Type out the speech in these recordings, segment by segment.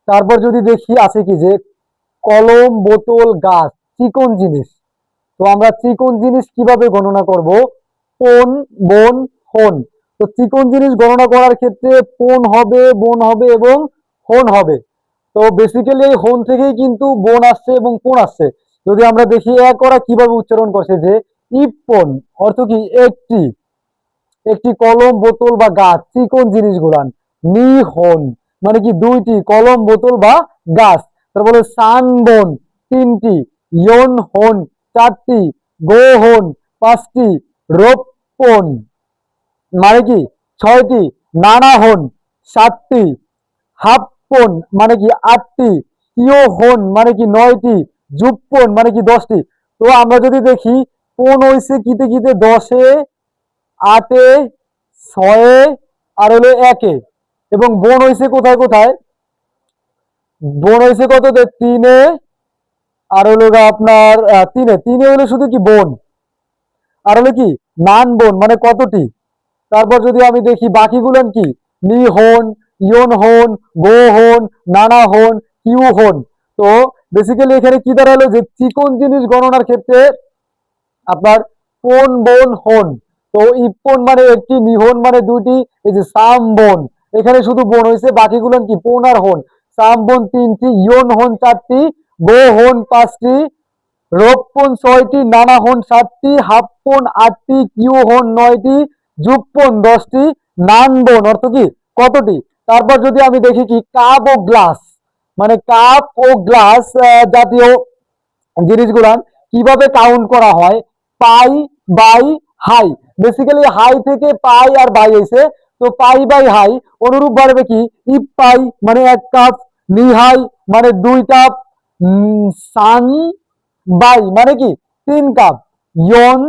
তারপর যদি দেখি আছে কি যে কলম, বোতল, গাছ, চিকন জিনিস। তো আমরা চিকন জিনিস কিভাবে গণনা করব? পন, বন, হন। তো চিকন জিনিস গণনা করার ক্ষেত্রে পন হবে, বন হবে এবং হন হবে। তো বেসিক্যালি এই হন থেকেই কিন্তু বন আসছে এবং পন আসছে। যদি আমরা দেখি এক ওরা কিভাবে উচ্চারণ করছে যে ইপন, অর্থ কি একটি, একটি কলম, বোতল বা গাছ, চিকন জিনিস গুলান। নিহন মানে কি দুইটি কলম, বোতল বা গাছ। তারপরে সানবন তিনটি, ইয়ন হন চারটি, গোহন পাঁচটি, রোপন মানে কি ছয়টি, নানাহন সাতটি, হাপ্পন মানে কি আটটি, ইয়োহন মানে কি নয়টি, জুপ্পন মানে কি 10টি। তো আমরা যদি দেখি কোন হইছে কিতে কিতে 10-এ, 8-এ, 6-এ আর হলো 1-এ, এবং বন হইছে কোথায় কোথায়? বন হইছে কত? 3-এ আর হলো আপনার 3-এ। 3-এ হলো শুধু কি বন, আর হলো কি নান বন মানে কতটি। তারপর যদি আমি দেখি বাকিগুলো কি নি হন, ইয়ন হন, গো হন, নানা হন, কিউ হন। তো বেসিক্যালি এখানে কি দাঁড়ালো যে চিকন জিনিস গণনার ক্ষেত্রে আপনার কোন বন হন। তো ইপন মানে একটি, নিহন মানে দুইটি, এই যে সাম বন, এখানে শুধু বন হয়েছে, বাকিগুলো কি পন আর হন। সাম বন তিনটি, ইয়ন হন চারটি, গো হন পাঁচটি, রোপন ছয়টি, নানা হন সাতটি, হাপ্পন আটটি, কিউ হন নয়টি, জুপ্পন 10টি, নান বন অর্থ কি কতটি। তারপর যদি আমি দেখি কি কাপ ও গ্লাস, মানে কাপ ও গ্লাস জাতীয় জিনিসগুলা কিভাবে কাউন্ট করা হয়? পাই বাই হাই। বেসিক্যালি হাই থেকে পাই আর বাই হয়েছে, তো পাই বাই হাই অনুরূপ ভাবে কি ইপ পাই মানে 1 কাপ, নিহাই মানে 2 কাপ, সান বাই মানে কি 3 কাপ, ইয়ন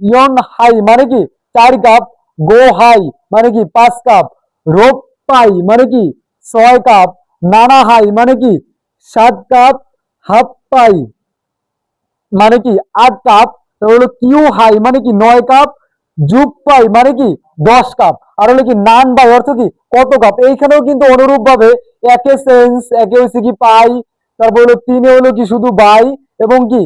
ইয়ন হাই মানে কি 4 কাপ, গো হাই মানে কি 5 কাপ, রোপ পাই মানে কি 6 কাপ, নানা হাই মানে কি 7 কাপ, হাফ পাই মানে কি 8 কাপ, হলো কিউ হাই মানে কি 9 কাপ, জুপ পাই মানে কি 10 কাপ, আর হলো কি নান বাই অর্থ কি কত কাপ। এইখানেও কিন্তু অনুরূপ ভাবে একে সেন্স, একে হচ্ছে কি পাই, তারপর হলো 3-এ হলো কি শুধু বাই, এবং কি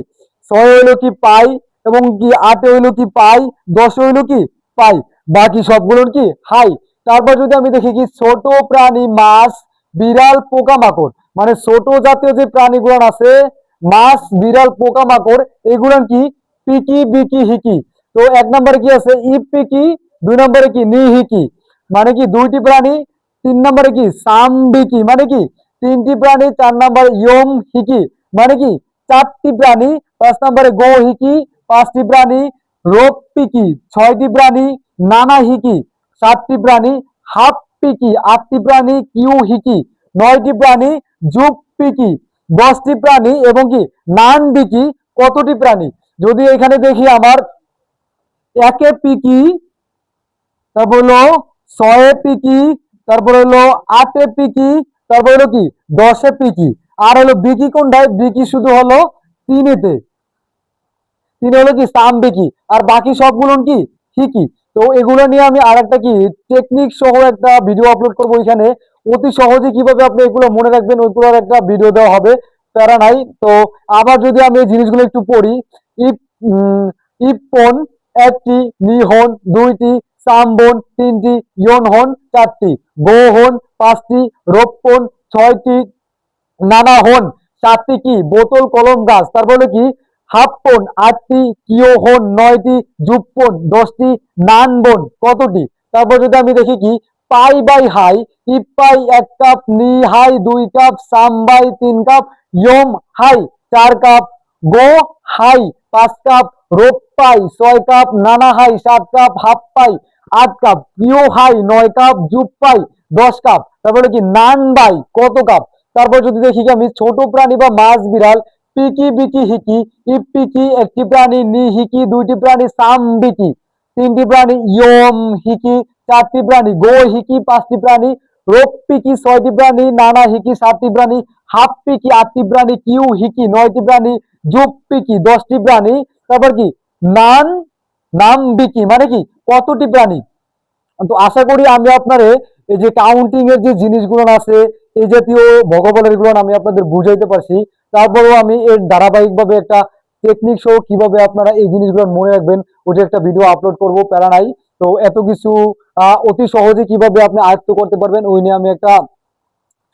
6-এ হলো কি পাই, এবং কি 8-এ হইলো কি পাই, 10-এ হইলো কি পাই, বাকি সবগুলোর কি হাই। তারপর যদি আমি দেখি কি ছোট প্রাণী, মাছ, বিড়াল, পোকামাকড়, মানে ছোট জাতীয় যে প্রাণীগুলো আছে, মাছ, বিড়াল, পোকামাকড়, এগুলো কি পিকি, বিকি, হিকি। তো 1 নম্বরে কি আছে ইপ পিকি, 2 নম্বরে কি নি হিকি মানে কি দুইটি প্রাণী, 3 নম্বরে কি সাম বিকি মানে কি তিনটি প্রাণী, 4 নম্বরে ইয়ম হিকি মানে কি 4টি প্রাণী, 5 নম্বরে গো হিকি 5টি প্রাণী, রোপ পিকি 6টি প্রাণী, নানা হিকি 7টি প্রাণী, হাফ পিকি 8টি প্রাণী, কিউ হিকি 9টি প্রাণী, জুপ পিকি 10টি প্রাণী, এবং কি নান বিকি কতটি প্রাণী। যদি এখানে দেখি আমার একে পিকি, তারপর হলো 6-এ পিকি, তারপর হলো 8-এ পিকি, তারপর হলো কি 10-এ পিকি, আর হলো বিকি কোনটায়? বিকি শুধু হলো 3-এতে, 3 হলো কি সাম বিকি, আর বাকি সবগুলো কি হিকি। তো এগুলো নিয়ে আমি আর একটা কি টেকনিক সহ একটা ভিডিও আপলোড করবো, এখানে অতি সহজে কিভাবে আপনি এগুলো মনে রাখবেন ওইগুলোর একটা ভিডিও দেওয়া হবে, প্যারা নাই। তো আবার যদি আমি এই জিনিসগুলো একটু পড়ি, ইপ ইপন একটি, নিহন দুইটি, সামবন তিনটি, ইয়নহন চারটি, গোহন পাঁচটি, রোপন ছয়টি, নানা হন সাতটি, কি বোতল, কলম, গাছ। তারপরে কি হাফপন আটটি, কিওহন নয়টি, জুপ্পন 10টি, নানবন কতটি। তারপর যদি আমি দেখি কি পাই বাই হাই, ইপ পাই 1 কাপ, নি হাই 2 কাপ, সাম বাই 3 কাপ, ইয়ম হাই 4 কাপ, গো হাই 5 কাপ, রোপ পাই 6 কাপ, নানা হাই 7 কাপ, হাফ পাই 8 কাপ, কিউ হাই 9 কাপ, জুপ পাই 10 কাপ। তারপরে কি নান বাই কত কাপ। তারপর যদি দেখি আমি ছোট প্রাণী বা মাছ, বিড়াল, পিকি বিকি হিকি, ইপ পিকি একটি প্রাণী, নি হিকি দুইটি প্রাণী, সাম বিকি তিনটি প্রাণী, ইয়ম হিকি চারটি প্রাণী, গো হিকি 5টি প্রাণী, রোপ পিকি 6টি প্রাণী, নানা হিকি 7টি প্রাণী, হাফ পিকি 8টি প্রাণী, কিউ হিকি 9টি প্রাণী, জুপ পিকি 10টি প্রাণী। তারপর কি নান নাম বিকি মানে কি কতটি প্রাণী। তো আশা করি আমি আপনারে এই যে কাউন্টিং এর যে জিনিসগুলো আছে, এই জাতীয় ভোকাবুলারি গুলো আমি আপনাদের বুঝাইতে পারছি। তারপরেও আমি এর ধারাবাহিকভাবে একটা টেকনিক সহ কিভাবে আপনারা এই জিনিসগুলো মনে রাখবেন ওটা একটা ভিডিও আপলোড করব, প্যারা নাই। তো এত কিছু অতি সহজে কিভাবে আপনি আয়ত্ত করতে পারবেন ওই নিয়ে আমি একটা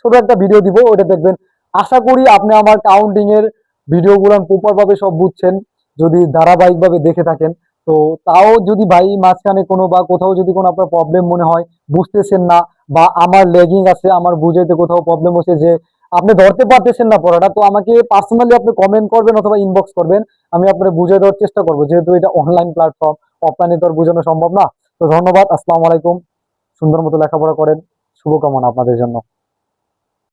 ছোট একটা ভিডিও দিব, ওটা দেখবেন। আশা করি আপনি আমার কাউন্টিং এর ভিডিওগুলো প্রপার ভাবে সব বুঝছেন যদি ধারাবাহিকভাবে দেখে থাকেন। তো তাও যদি ভাই মাঝখানে কোনো বা কোথাও যদি কোনো আপনার প্রবলেম মনে হয়, বুঝতেছেন না, বা আমার লেগিং আছে, আমার বুঝাইতে কোথাও প্রবলেম হচ্ছে যে আপনি ধরতে পারতেছেন না পড়াটা, তো আমাকে পার্সোনালি আপনি কমেন্ট করবেন অথবা ইনবক্স করবেন, আমি আপনার বুঝিয়ে দেওয়ার চেষ্টা করবো, যেহেতু এটা অনলাইন প্ল্যাটফর্ম, অফলাইনে তো আর বোঝানো সম্ভব না। তো ধন্যবাদ, আসসালামু আলাইকুম। সুন্দর মতো লেখাপড়া করেন, শুভকামনা আপনাদের জন্য।